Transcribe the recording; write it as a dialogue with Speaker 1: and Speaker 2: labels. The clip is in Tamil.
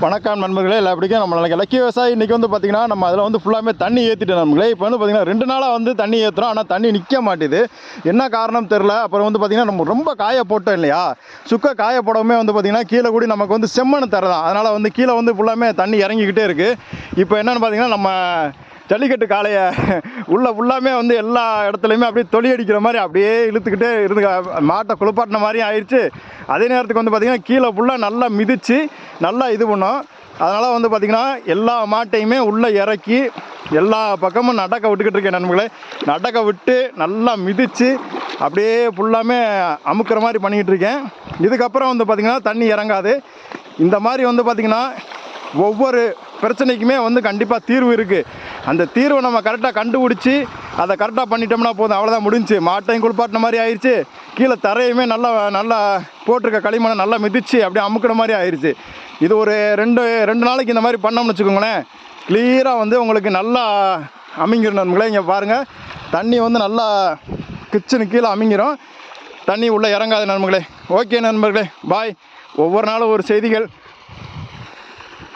Speaker 1: வணக்கம் நண்பர்களே, எல்லாம் எப்படிக்கும் நம்ம லக்கி விவசாயி. இன்றைக்கி வந்து பார்த்திங்கன்னா நம்ம அதில் வந்து ஃபுல்லாமே தண்ணி ஏற்றிட்டு நண்பர்களே. இப்போ வந்து பார்த்திங்கன்னா 2 நாளாக வந்து தண்ணி ஏற்றுறோம், ஆனால் தண்ணி நிற்க மாட்டேது. என்ன காரணம் தெரில. அப்புறம் வந்து பார்த்திங்கன்னா நம்ம ரொம்ப காய போட்டோம் இல்லையா, சுக்க காய போடவுமே வந்து பார்த்திங்கன்னா கீழே கூடி நமக்கு வந்து செம்மண் தரதான். அதனால் வந்து கீழே வந்து ஃபுல்லாமே தண்ணி இறங்கிக்கிட்டே இருக்குது. இப்போ என்னென்னு பார்த்திங்கன்னா நம்ம ஜல்லிக்கட்டு காளையை ஃபுல்லாமே வந்து எல்லா இடத்துலையுமே அப்படியே தொலி அடிக்கிற மாதிரி அப்படியே இழுத்துக்கிட்டே இருந்து மாட்டை குளிப்பாட்டின மாதிரியும் ஆயிடுச்சு. அதே நேரத்துக்கு வந்து பார்த்திங்கன்னா கீழே ஃபுல்லாக நல்லா மிதித்து நல்லா இது பண்ணோம். அதனால் வந்து பார்த்திங்கன்னா எல்லா மாட்டையுமே உள்ளே இறக்கி எல்லா பக்கமும் நடக்க விட்டுக்கிட்டு இருக்கேன் நண்பர்களே. நடக்க விட்டு நல்லா மிதித்து அப்படியே ஃபுல்லாமே அமுக்கிற மாதிரி பண்ணிக்கிட்டு இருக்கேன். இதுக்கப்புறம் வந்து பார்த்திங்கன்னா தண்ணி இறங்காது. இந்த மாதிரி வந்து பார்த்திங்கன்னா ஒவ்வொரு பிரச்சனைக்குமே வந்து கண்டிப்பாக தீர்வு இருக்குது. அந்த தீர்வை நம்ம கரெக்டாக கண்டுபிடிச்சி அதை கரெக்டாக பண்ணிட்டோம்னா போதும், அவ்வளோதான், முடிஞ்சு. மாட்டையும் குளிப்பாட்டின மாதிரி ஆயிடுச்சு, கீழே தரையுமே நல்லா போட்டிருக்க களிமண்ணை நல்லா மிதித்து அப்படியே அமுக்கிற மாதிரி ஆயிடுச்சு. இது ஒரு ரெண்டு நாளைக்கு இந்த மாதிரி பண்ணோம்னு வச்சுக்கோங்களேன், கிளியராக வந்து உங்களுக்கு நல்லா அமைங்கிடும் நண்பர்களே. இங்கே பாருங்கள், தண்ணி வந்து நல்லா கிச்சனு கீழே அமைங்கிடும், தண்ணி உள்ளே இறங்காது நண்பர்களே. ஓகே நண்பர்களே, பாய். ஒவ்வொரு நாளும் ஒரு செய்திகள்